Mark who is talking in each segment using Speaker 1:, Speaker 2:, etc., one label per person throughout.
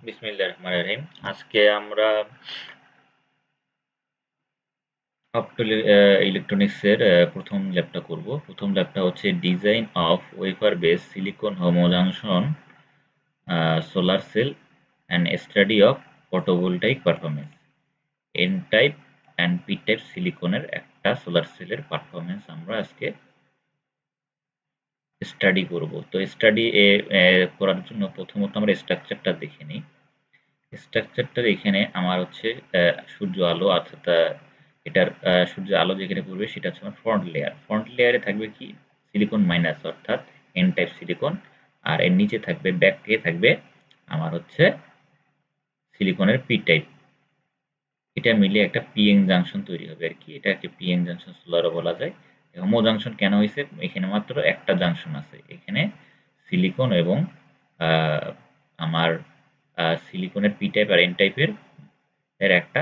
Speaker 1: বিসমিল্লাহির রহমানির রহিম। আজকে আমরা ইলেকট্রনিক্সের প্রথম ল্যাবটা করব। প্রথম ল্যাবটা হচ্ছে design of wafer base silicon homojunction solar cell and study of photovoltaic performance. N type and P type সিলিকনের একটা সোলার সেলের পারফরমেন্স আমরা আজকে স্টাডি করব। তো স্টাডি করার জন্য প্রথমত আমরা স্ট্রাকচারটা দেখে নিই। স্ট্রাকচারটার এখানে আমার হচ্ছে সূর্য আলো অর্থাৎ এটার সূর্য আলো যেখানে পড়বে সেটা হচ্ছে আমার ফ্রন্ট লেয়ার। ফ্রন্ট লেয়ারে থাকবে কি সিলিকন মাইনাস অর্থাৎ এন টাইপ সিলিকন, আর এর নিচে থাকবে ব্যাকে থাকবে আমার হচ্ছে সিলিকনের পি টাইপ। এটা মিলে একটা পিএন জাংশন তৈরি হবে আর কি। এটাকে পিএন জাংশন সোলারও বলা যায়। হোমো জাংশন কেন হয়েছে? এখানে মাত্র একটা জাংশন আছে, এখানে সিলিকন এবং আহ, আমার সিলিকনের পি টাইপ আর এন টাইপের এর একটা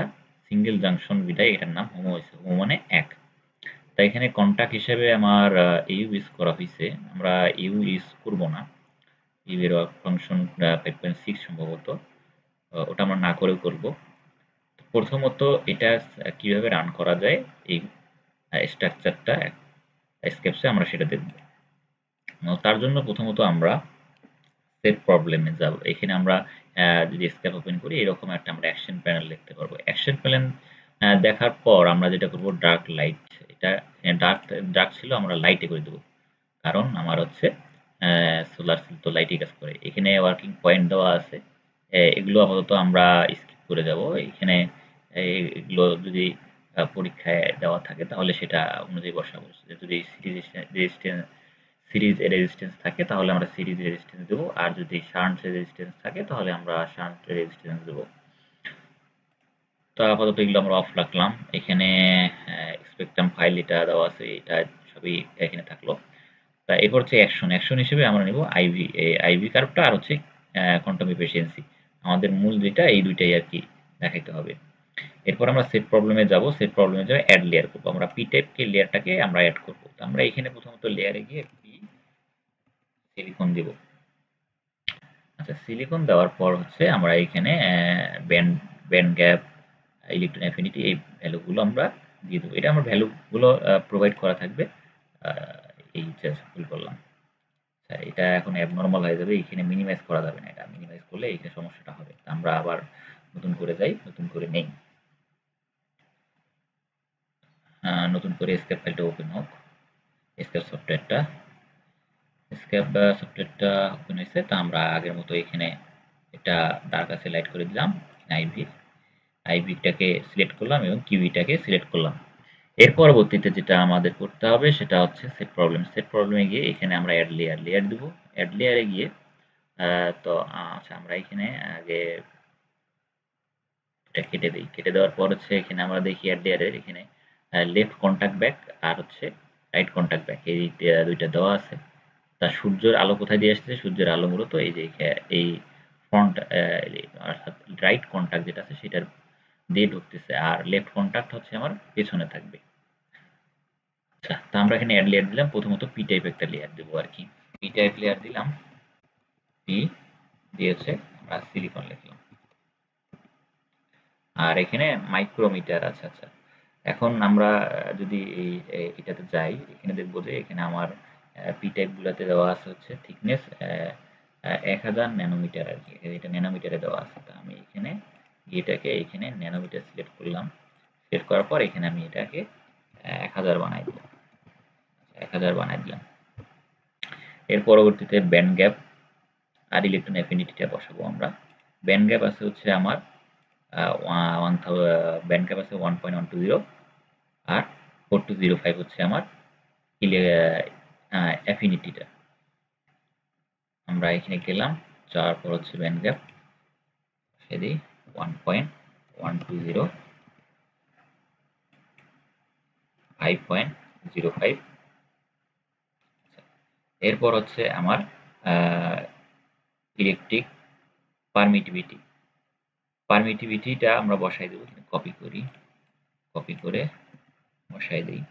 Speaker 1: সিঙ্গেল জাংশন বিধায় এটার নাম হোমো হয়েছে। হোমো মানে এক। তাই এখানে কন্টাক্ট হিসেবে আমার ইউ ইউজ করা হয়েছে। আমরা ইউ ইউজ করব না। ইউ এর ফাংশন 5.6 সম্ভবত। ওটা আমরা না করেও করব। প্রথমত এটা কিভাবে রান করা যায় এই স্ট্রাকচারটা স্কেপসে আমরা সেটা দেখব। তার জন্য প্রথমত আমরা সেট প্রবলেমে যাব। এখানে আমরা যদি স্কেপ ওপেন করি এরকম একটা আমরা অ্যাকশন প্যানেল দেখতে পারবো। অ্যাকশন প্যানেল দেখার পর আমরা যেটা করব ডার্ক লাইট, এটা ডার্ক ডার্ক ছিল আমরা লাইটে করে দেবো। কারণ আমার হচ্ছে সোলার সেল তো লাইটে কাজ করে। এখানে ওয়ার্কিং পয়েন্ট দেওয়া আছে। এগুলো আপাতত আমরা স্কিপ করে যাব। এখানে এগুলো যদি পরীক্ষায় দেওয়া থাকে তাহলে সেটা অনুযায়ী বসাবো। যদি সিরিজ রেজিস্ট্যান্স থাকে তাহলে আমরা সিরিজ রেজিস্ট্যান্স দেবো, আর যদি শান্ট রেজিস্ট্যান্স থাকে তাহলে আমরা শান্ট রেজিস্ট্যান্স দেবো। তো আপাতত এগুলো আমরা অফ রাখলাম। এখানে স্পেকট্রাম ফাইল এটা দেওয়া আছে, এটা সবই এখানে থাকলো। তা এরপর হচ্ছে অ্যাকশন। অ্যাকশন হিসেবে আমরা নেব আইভি, এই আইভি কার্ভটা আর হচ্ছে কোয়ান্টাম এফিসিয়েন্সি। আমাদের মূল যেটা এই দুইটাই আর কি দেখাইতে হবে। এরপর আমরা সেট প্রবলেমে যাব। সেট প্রবলেমে যাবে অ্যাড লেয়ার করবো। আমরা পি টাইপকে লেয়ারটাকে আমরা অ্যাড করবো। তো আমরা এখানে প্রথমত লেয়ারে গিয়ে পি সিলিকন দেব। আচ্ছা, সিলিকন দেওয়ার পর হচ্ছে আমরা এখানে band band gap, electron affinity এই ভ্যালুগুলো আমরা দিয়ে দেবো। এটা আমার ভ্যালুগুলো প্রোভাইড করা থাকবে। এই জাস্ট ভুল করলাম। আচ্ছা, এটা এখন অ্যাবনর্মাল হয়ে যাবে। এখানে মিনিমাইজ করা যাবে না। এটা মিনিমাইজ করলে এখানে সমস্যাটা হবে। তা আমরা আবার নতুন করে যাই, নতুন করে নেই। নতুন করে স্কেপ ফাইলটা ওপেন হোক। স্কেপ সফটওয়্যারটা ওপেন হয়েছে। তা আমরা আগের মতো এখানে এটা ডার্ক আছে লাইট করে দিলাম। আইভি আইভিটাকে সিলেক্ট করলাম এবং কিউইটাকে সিলেক্ট করলাম। এর পরবর্তীতে যেটা আমাদের করতে হবে সেটা হচ্ছে সেট প্রবলেম। সেট প্রবলেমে গিয়ে এখানে আমরা অ্যাড লেয়ার লেয়ার দিব। অ্যাড লেয়ারে গিয়ে তো আচ্ছা আমরা এখানে আগে এটা কেটে দিই। কেটে দেওয়ার পর হচ্ছে এখানে আমরা দেখি অ্যাড লেয়ারের এখানে লেফট কন্টাক্ট ব্যাক আর হচ্ছে রাইট কন্টাক্ট ব্যাক এই দুইটা দেওয়া আছে। তা সূর্যের আলো কোথায় দিয়ে আসছে? সূর্যের আলো মূলত এই যে এই ফ্রন্ট অর্থাৎ রাইট কন্টাক্ট যেটা আছে সেটার দিয়ে ঢুকতেছে, আর লেফট কন্টাক্ট হচ্ছে আমার পেছনে থাকবে। আচ্ছা, তা আমরা এখানে অ্যাড লেয়ার দিলাম। প্রথমত পি টাইপ একটা লেয়ার দেবো আর কি। পি টাইপ লেয়ার দিলাম। পি দিয়েছে আমরা সিলিকন লিখলাম। আর এখানে মাইক্রোমিটার আছে। আচ্ছা, এখন আমরা যদি এটাতে যাই এখানে দেখবো যে এখানে আমার পি টাইপ গুলাতে দেওয়া আছে হচ্ছে থিকনেস 1000 ন্যানোমিটার আর কি। এটা ন্যানোমিটারে দেওয়া আছে। তা আমি এখানে এটাকে এখানে ন্যানোমিটার সিলেক্ট করলাম। সিলেক্ট করার পর এখানে আমি এটাকে 1000 বানাই দিলাম। 1000 বানাই দিলাম। এর পরবর্তীতে ব্যান্ড গ্যাপ আর ইলেকট্রন অ্যাফিনিটিটা বসাবো আমরা। ব্যান্ড গ্যাপ আছে হচ্ছে আমার ব্যান্ড গ্যাপ আছে 1.120 আর 4205 হচ্ছে আমার অ্যাফিনিটিটা। আমরা এখানে গেলাম, যাওয়ার পর হচ্ছে ব্যান্ড গ্যাপ সেদি 1.120 5.05। এরপর হচ্ছে আমার ইলেকট্রিক পারমিটিভিটি। পারমিটিভিটিটা আমরা বসাই দেবো। কপি করি, কপি করে বসাই দিই,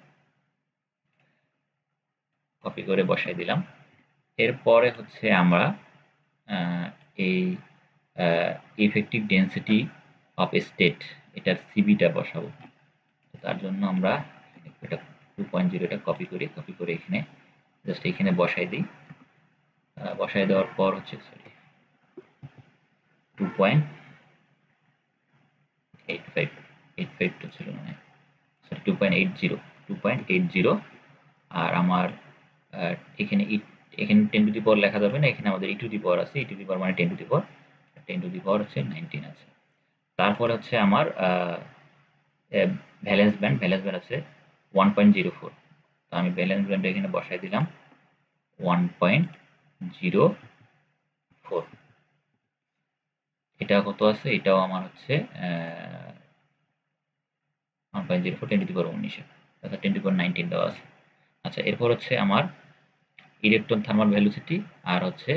Speaker 1: কপি করে বসাই দিলাম। এরপরে হচ্ছে আমরা এই ইফেক্টিভ ডেন্সিটি অফ স্টেট এটার সিবিটা বসাবো। তার জন্য আমরা এটা 2.0 এটা কপি করে এখানে জাস্ট এখানে বসাই দিই। বসাই দেওয়ার পর হচ্ছে সরি 2.85 তো ছিল না, সরি 2.80 আর আমার এখানে এখানে 10 টু দি পাওয়ার লেখা যাবে না, এখানে আমাদের ই টু দি পাওয়ার আছে, ই টু দি পাওয়ার মানে 10 to the power, 10 to the পাওয়ার হচ্ছে 19 আছে। তারপর হচ্ছে আমার ভ্যালেন্স ব্যান্ড আছে 1.04। তো আমি ভ্যালেন্স ব্যান্ড এখানে বসাই দিলাম 1.04। এটা কত আছে, এটাও আমার হচ্ছে 1.04 10 টু দি পাওয়ার 19 অর্থাৎ 10 টু দি পাওয়ার 19 দেওয়া আছে। আচ্ছা, এরপর হচ্ছে আমার ইলেকট্রন থার্মাল ভেলোসিটি আর হচ্ছে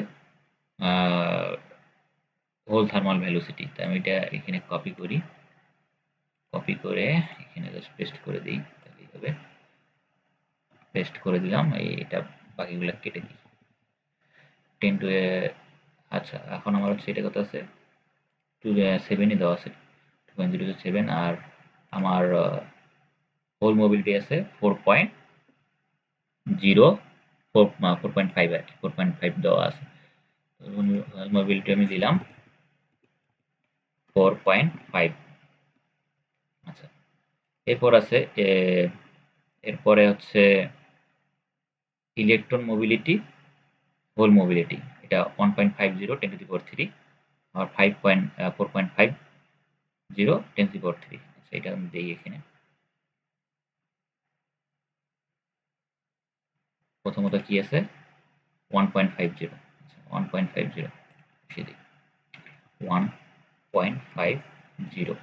Speaker 1: হোল থার্মাল ভেলোসিটি। তো আমি এটা এখানে কপি করে এখানে জাস্ট পেস্ট করে দিই, তাহলেই হবে। পেস্ট করে দিলাম, এটা বাকিগুলো কেটে দিই 10 টু আচ্ছা, এখন আমার হচ্ছে এটা কত আছে 7ই দেওয়া আছে 2.07 আর আমার হোল মোবিলিটি আছে 4.5 আর কি, 4.5 দেওয়া আছে। হোল মোবিলিটি আমি দিলাম 4.5। আচ্ছা, এরপর আছে এরপরে হচ্ছে ইলেকট্রন মোবিলিটি হোল মোবিলিটি, এটা 1.50 10 to the power 3 R 4.50 10 to the পাওয়ার 3। আচ্ছা, এটা আমি দিই এখানে। প্রথমত কি আছে 1.50, 1.50 বসিয়ে দিই 1.50।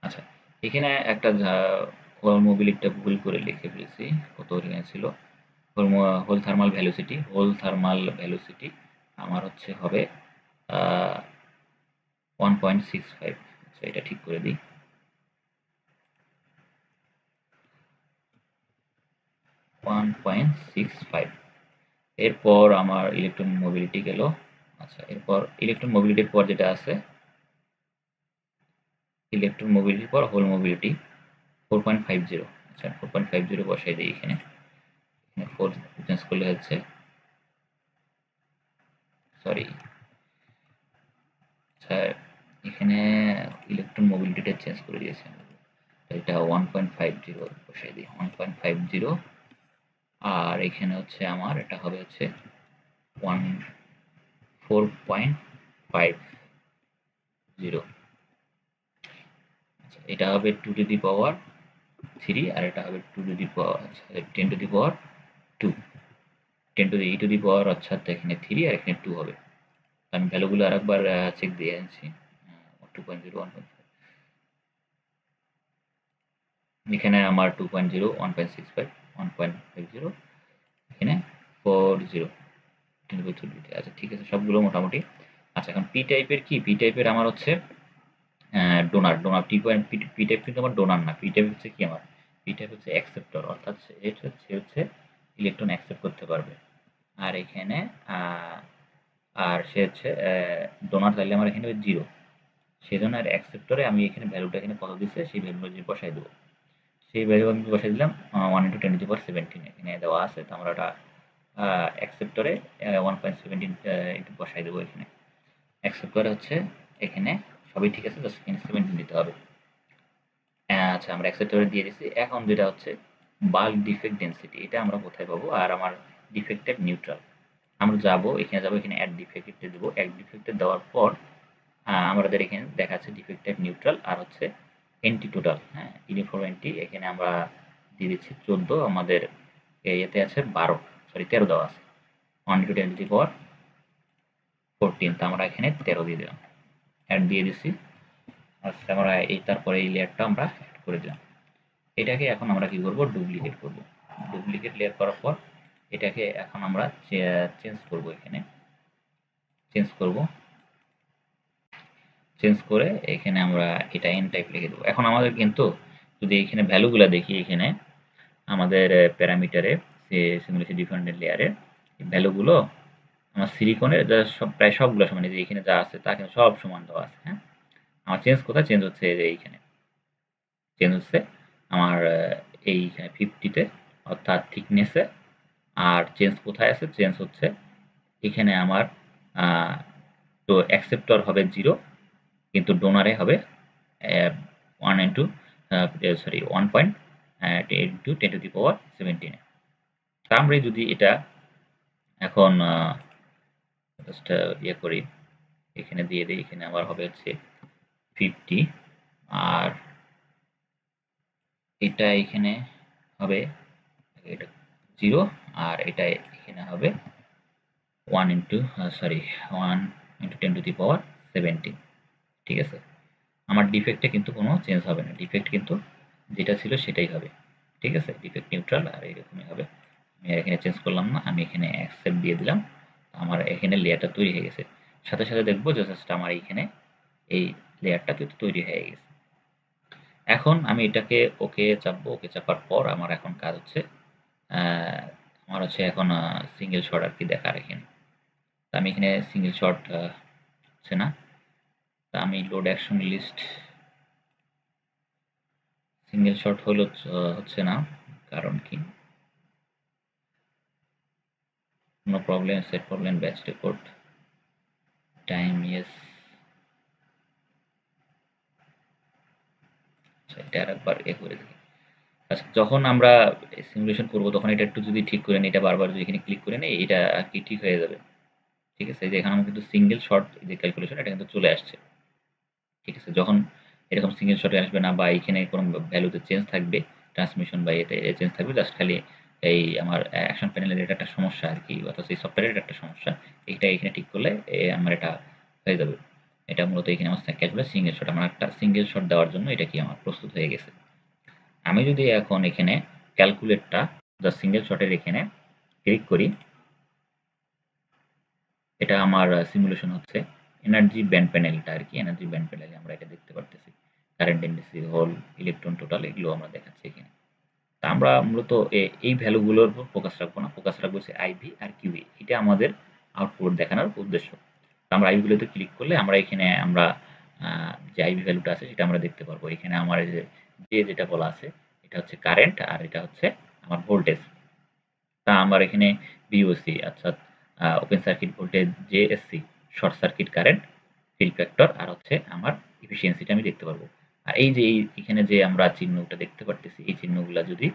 Speaker 1: আচ্ছা, এখানে একটা হোল মোবিলিটিটা ভুল করে লিখে ফেলেছি, কত এখানে ছিল হোল থার্মাল ভ্যালোসিটি আমার হচ্ছে হবে 1.65। আচ্ছা, এটা ঠিক করে দিই 1.65। এরপর আমার ইলেকট্রন মোবিলিটি গেল। আচ্ছা, এরপর ইলেকট্রন মোবিলিটির পর যেটা আছে ইলেকট্রন মোবিলিটির পর হোল মোবিলিটি 4.50। আচ্ছা, 4.50 বসাই দিই এখানে, 4 চেঞ্জ করলে হচ্ছে সরি স্যার এখানে ইলেকট্রন মোবিলিটিটা চেঞ্জ করে দিয়েছে, এটা 1.50 বসাই দিই 1.50। আর এখানে হচ্ছে আমার এটা হবে হচ্ছে 4.50। আচ্ছা, এটা হবে 2 টু দি পাওয়ার 3 আর এটা হবে 2 to the power 10 to the power 2, 10 to the E to the power অর্থাৎ এখানে 3 আর এখানে 2 হবে। আমি ভ্যালুগুলো আরেকবার চেক দিয়ে আনছি 2.0 1.5, এখানে আমার 2.0 1.65 1.50 এখানে 40 আচ্ছা, ঠিক আছে, সবগুলো মোটামুটি। আচ্ছা, এখন পি টাইপের কি, পি টাইপের আমার হচ্ছে ডোনার পি টাইপ কিন্তু আমার ডোনার না, পি টাইপ হচ্ছে কি আমার পি টাইপ হচ্ছে অ্যাকসেপ্টর, অর্থাৎ সে হচ্ছে ইলেকট্রন অ্যাকসেপ্ট করতে পারবে। আর এখানে আর সে হচ্ছে ডোনার, তাহলে আমার এখানে 0, সেজন্য আর অ্যাকসেপ্টরে আমি এখানে ভ্যালুটা এখানে কত দিচ্ছে সেই ভ্যালুটা যদি বসাই দেবো, সেই ভ্যালু আমি বসাই দিলাম 1 × 10⁻17 এখানে দেওয়া আছে। তো আমরা ওটা অ্যাকসেপ্টরে 1.17 বসাই দেবো এখানে। অ্যাকসেপ্ট করে হচ্ছে এখানে সবই ঠিক আছে, জাস্ট এখানে 17 দিতে হবে। আচ্ছা, আমরা অ্যাকসেপ্টরে দিয়ে দিচ্ছি। এখন যেটা হচ্ছে বাল্ক ডিফেক্ট ডেন্সিটি, এটা আমরা কোথায় পাবো, আর আমার ডিফেক্টেড নিউট্রাল আমরা যাবো এখানে অ্যাড ডিফেক্টে দেবো। অ্যাড ডিফেক্টে দেওয়ার পর আমাদের এখানে দেখাচ্ছে ডিফেক্টেড নিউট্রাল আর হচ্ছে এন্টি টোটাল, হ্যাঁ ইউনিফর্ম এন্টি এখানে আমরা দিয়ে দিচ্ছি 14, আমাদের এতে আছে 13 দেওয়া আছে 1 × 10⁻14, তো আমরা এখানে 13 দিয়ে দিলাম, অ্যাড দিয়ে দিচ্ছি। আচ্ছা, আমরা তারপরে এই লেয়ারটা আমরা অ্যাড করে দিলাম। এটাকে এখন আমরা কি করব, ডুপ্লিকেট করব। ডুপ্লিকেট লেয়ার করার পর এটাকে এখন আমরা চেঞ্জ করব, এখানে চেঞ্জ করে এখানে আমরা এটা এন টাইপ লিখে দেবো। এখন আমাদের কিন্তু যদি এখানে ভ্যালুগুলো দেখি, এখানে আমাদের প্যারামিটারে সিমুলেশন ডিপেন্ডেন্ট লেয়ারে ভ্যালুগুলো আমার সিলিকনের যা সব প্রায় সবগুলো সমান, এই যে এখানে যা আছে তা কিন্তু সব সমান দেওয়া আছে। হ্যাঁ, আমার চেঞ্জ কোথায় চেঞ্জ হচ্ছে, এই যে এইখানে চেঞ্জ হচ্ছে আমার এইখানে 50-তে অর্থাৎ থিকনেসে। আর চেঞ্জ কোথায় আছে, চেঞ্জ হচ্ছে এখানে আমার তো অ্যাকসেপ্টর হবে 0, কিন্তু ডোনারে হবে 1 ইন্টু সরি 1.10^17। তা আমরা যদি এটা এখন জাস্ট ইয়ে করি, এখানে দিয়ে দিই, এখানে আবার হবে হচ্ছে 50, আর এটা এখানে হবে এটা 0, আর এটা এখানে হবে 1 ইন্টু 1 × 10^17। ঠিক আছে, আমার ডিফেক্টে কিন্তু কোনো চেঞ্জ হবে না, ডিফেক্ট কিন্তু যেটা ছিল সেটাই হবে। ঠিক আছে, ডিফেক্ট নিউট্রাল আর এরকমই হবে। আমি আর এখানে চেঞ্জ করলাম না, আমি এখানে অ্যাকসেপ্ট দিয়ে দিলাম। আমার এখানে লেয়ারটা তৈরি হয়ে গেছে। সাথে সাথে দেখবো যে জাস্ট আমার এইখানে এই লেয়ারটা কিন্তু তৈরি হয়ে গেছে। এখন আমি এটাকে ওকে চাপবো, ওকে চাপার পর আমার এখন কাজ হচ্ছে আমার হচ্ছে এখন সিঙ্গেল শট আর কি দেখার এখানে। তা আমি এখানে সিঙ্গেল শট হচ্ছে না, তা আমি load action list single shot হলো হচ্ছে না, কারণ কি no problem, set problem, batch record time, yes. আচ্ছা, এটা আরেকবার করে দেখি। আচ্ছা, যখন আমরা সিমুলেশন করব তখন এটা একটু যদি ঠিক করে নিই, এটা বারবার যদি এখানে ক্লিক করে নেই, এটা আর কি ঠিক হয়ে যাবে। ঠিক আছে, এই যে এখানে আমার কিন্তু সিঙ্গেল শট যে ক্যালকুলেশন এটা কিন্তু চলে আসছে। ঠিক আছে, যখন এরকম সিঙ্গেল শটে আসবে না বা এখানে কোনো ভ্যালুতে চেঞ্জ থাকবে, ট্রান্সমিশন বা এতে চেঞ্জ থাকবে, জাস্ট খালি এই আমার অ্যাকশন প্যানেলের এটা একটা সমস্যা আর কি, অর্থাৎ এই সফটওয়্যারের একটা সমস্যা। এইটা এখানে ঠিক করলে আমার এটা হয়ে যাবে। এটা মূলত এখানে আমার ক্যালকুলেট সিঙ্গেল শট, আমার একটা সিঙ্গেল শট দেওয়ার জন্য এটা কি আমার প্রস্তুত হয়ে গেছে। আমি যদি এখন এখানে ক্যালকুলেটটা জাস্ট সিঙ্গেল শটের এখানে ক্লিক করি, এটা আমার সিমুলেশন হচ্ছে এনার্জি ব্যান্ড প্যানেলটা আর কি। এনার্জি ব্যান্ড প্যানেলে আমরা এটা দেখতে পারতেছি, কারেন্ট ইন্ডেক্সি, হোল, ইলেকট্রন টোটাল, এগুলো আমরা দেখাচ্ছি এখানে। তা আমরা মূলত এই ভ্যালুগুলোর উপর ফোকাস রাখবো না, ফোকাস রাখবো হচ্ছে আইভি আর কিউই। এটা আমাদের আউটপুট দেখানোর উদ্দেশ্য। তো আমরা আইভিগুলোতে ক্লিক করলে আমরা এখানে আমরা যে আইভি ভ্যালুটা আছে সেটা আমরা দেখতে পারবো। এখানে আমার যে যেটা বলা আছে এটা হচ্ছে কারেন্ট, আর এটা হচ্ছে আমার ভোল্টেজ। তা আমার এখানে বিওসি অর্থাৎ open circuit voltage, JSC short circuit current, fill factor, আর হচ্ছে আমার এফিসিয়েন্সিটা আমি দেখতে পারবো। আর এই যে এখানে যে আমরা চিহ্নটা দেখতে পারতেছি, এই চিহ্নগুলা যদি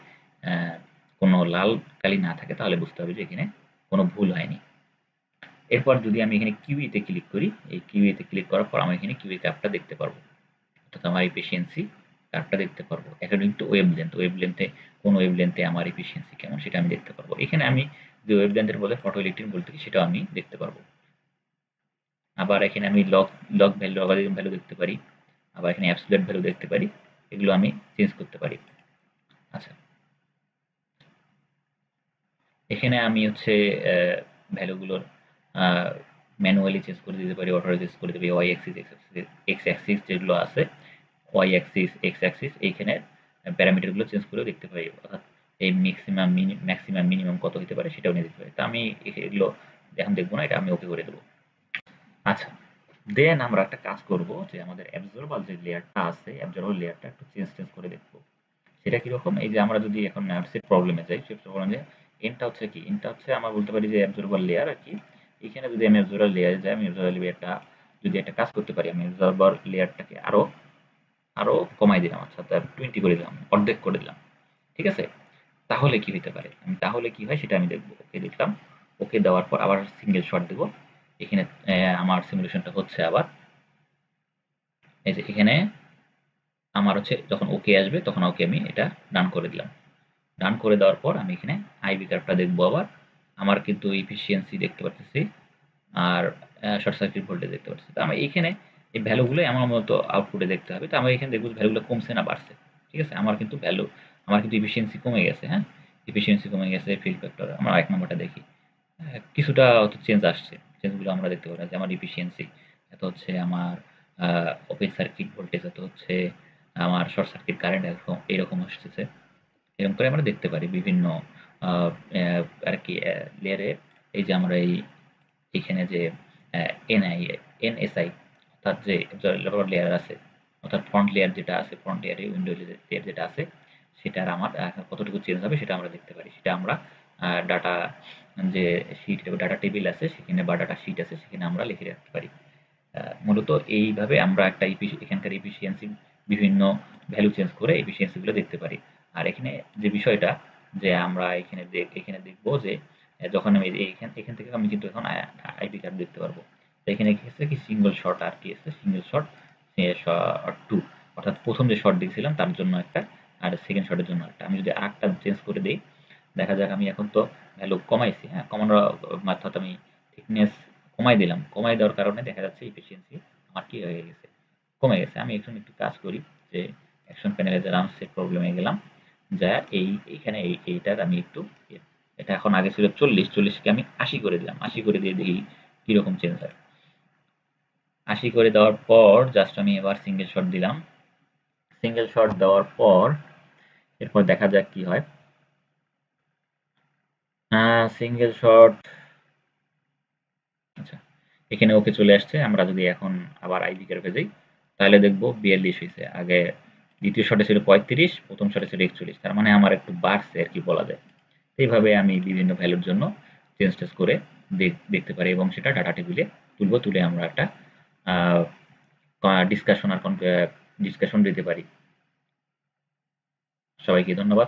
Speaker 1: কোনো লাল কালি না থাকে তাহলে বুঝতে হবে যে এখানে কোনো ভুল হয়নি। এরপর যদি আমি এখানে কিউইতে ক্লিক করি, এই কিউইতে ক্লিক করার পর আমি এখানে কিউই কার্ভটা দেখতে পারবো, অর্থাৎ আমার এফিসিয়েন্সি কার্ভটা দেখতে পারবো অ্যাকর্ডিং টু ওয়েভলেন্থ। ওয়েভলেন্থে কোন ওয়েভলেন্থে আমার এফিসিয়েন্সি কেমন সেটা আমি দেখতে পারবো। এখানে আমি যে ওয়েভলেন্থের বলে ফটো ইলেকট্রিক বলতে সেটাও আমি দেখতে পারবো। আবার এখানে আমি লগ ভ্যালু, লগারিদম ভ্যালু দেখতে পারি, আবার এখানে অ্যাবসলিউট ভ্যালু দেখতে পারি, এগুলো আমি চেঞ্জ করতে পারি। আচ্ছা, এখানে আমি হচ্ছে ভ্যালুগুলোর ম্যানুয়ালি চেঞ্জ করে দিতে পারি, অটো চেঞ্জ করে দিতে পারি। ওয়াই অ্যাক্সিস, এক্স অ্যাক্সিস যেগুলো আছে, ওয়াই অ্যাক্সিস, এক্স অ্যাক্সিস, এইখানে প্যারামিটারগুলো চেঞ্জ করেও দেখতে পারি, অর্থাৎ এই ম্যাক্সিমাম মিনিমাম কত হতে পারে সেটাও নিয়ে দেখতে পারি। তো আমি এগুলো এখন দেখবো না, এটা আমি ওকে করে দেবো। আচ্ছা, দেন আমরা একটা কাজ করব যে আমাদের অ্যাবজর্বার যে লেয়ারটা আছে, অ্যাবজর্বার লেয়ারটা একটু চেঞ্জ করে দেখবো। সেটা কিরকম, এই যে আমরা যদি এখন সেট প্রবলেমে যাই, সেট প্রবলেমে এনটা হচ্ছে কি, এনটা হচ্ছে আমরা বলতে পারি যে অ্যাবজর্বার লেয়ার আর কি। এখানে যদি আমি অ্যাবজর্বার লেয়ারে যাই, আমি অ্যাবজর্বার লেয়ারটা যদি একটা কাজ করতে পারি, আমি অ্যাবজর্বার লেয়ারটাকে আরো আরো কমাই দিলাম, আচ্ছা 20 করে দিলাম, অর্ধেক করে দিলাম। ঠিক আছে, তাহলে কি হতে পারে, আমি তাহলে কি হয় সেটা আমি দেখবো। ওকে দেখলাম, ওকে দেওয়ার পর আবার সিঙ্গেল শট দেবো। এখানে আমার সিমুলেশনটা হচ্ছে আবার, এই যে এখানে আমার হচ্ছে যখন ওকে আসবে তখন ওকে আমি এটা ডান করে দিলাম। ডান করে দেওয়ার পর আমি এখানে আইভি কার্ভটা দেখবো আবার। আমার কিন্তু এফিসিয়েন্সি দেখতে পাচ্ছি, আর শর্ট সার্কিট ভোল্টেজ দেখতে পাচ্ছি। তো আমি এইখানে এই ভ্যালুগুলো আমার মতো আউটপুটে দেখতে হবে। তো আমি এখানে দেখবো ভ্যালুগুলো কমছে না বাড়ছে। ঠিক আছে, আমার কিন্তু আমার কিন্তু এফিসিয়েন্সি কমে গেছে। হ্যাঁ, এফিসিয়েন্সি কমে গেছে, ফিল ফ্যাক্টর আমরা 1 নম্বরটা দেখি। কিছুটা হয়তো চেঞ্জ আসছে। চেঞ্জগুলো আমরা দেখতে পারি যে আমার এফিসিয়েন্সি এত হচ্ছে, আমার ওপেন সার্কিট ভোল্টেজ এত হচ্ছে, আমার শর্ট সার্কিট কারেন্ট এরকম আসতেছে। এরকম করে আমরা দেখতে পারি বিভিন্ন আ অ্যা আরকি লেয়ারে। এই যে আমরা এই এখানে যে এনআই এনএসআই অর্থাৎ যে লোয়ার লেয়ার আছে, অর্থাৎ ফ্রন্ট লেয়ার যেটা আছে, ফ্রন্ট লেয়ারে উইন্ডো লেয়ার যেটা আছে সেটার আমার কতটুকু চেঞ্জ হবে সেটা আমরা দেখতে পারি। সেটা আমরা ডাটা যে শিট ডাটা টেবিল আছে সেখানে বা ডাটা শিট আছে সেখানে আমরা লিখে রাখতে পারি। মূলত এইভাবে আমরা একটা এখানকার এফিসিয়েন্সি বিভিন্ন ভ্যালু চেঞ্জ করে এফিসিয়েন্সিগুলো দেখতে পারি। আর এখানে যে বিষয়টা যে আমরা এখানে দেখব যে যখন আমি এখান থেকে আমি কিন্তু এখন আইপি কার্ড দেখতে পারবো। তো এখানে কি হচ্ছে কি সিঙ্গেল শট আর কি আছে সিঙ্গেল শট 2 অর্থাৎ প্রথম যে শট দেখছিলাম তার জন্য একটা আর সেকেন্ড শটের জন্য একটা। আমি যদি আরেকটা চেঞ্জ করে দেই, দেখা যাক আমি এখন তো ভ্যালু কমাইছি, হ্যাঁ কমানোর অর্থাৎ আমি থিকনেস কমাই দিলাম। কমাই দেওয়ার কারণে দেখা যাচ্ছে এফিসিয়েন্সি আমার কি হয়ে গেছে, কমে গেছে। আমি এখন একটু কাজ করি যে অ্যাকশন প্যানেলে গেলাম, সেট প্রবলেমে গেলাম, যা এইখানে এইটার আমি একটু এটা এখন আগে ছিল 40 কে আমি 80 করে দিলাম। 80 করে দিয়ে দেখি কিরকম চেঞ্জ হয়। 80 করে দেওয়ার পর জাস্ট আমি এবার সিঙ্গেল শট দিলাম। সিঙ্গেল শট দেওয়ার পর এরপর দেখা যাক কি হয়। সিঙ্গেল শট, আচ্ছা এখানে ওকে চলে আসছে। আমরা যদি এখন আবার আইবি কার্ভে যাই তাহলে দেখবো 42 হয়েছে। আগে দ্বিতীয় শটে ছিল 35, প্রথম শটে ছিল 41, তার মানে আমার একটু বাড়ছে আর কি বলা যায়। এইভাবে আমি বিভিন্ন ভ্যালুর জন্য চেঞ্জ টেঞ্জ করে দেখতে পারি এবং সেটা ডাটা টেবিলে তুলবো, তুলে আমরা একটা ডিসকাশন দিতে পারি। সবাইকে ধন্যবাদ।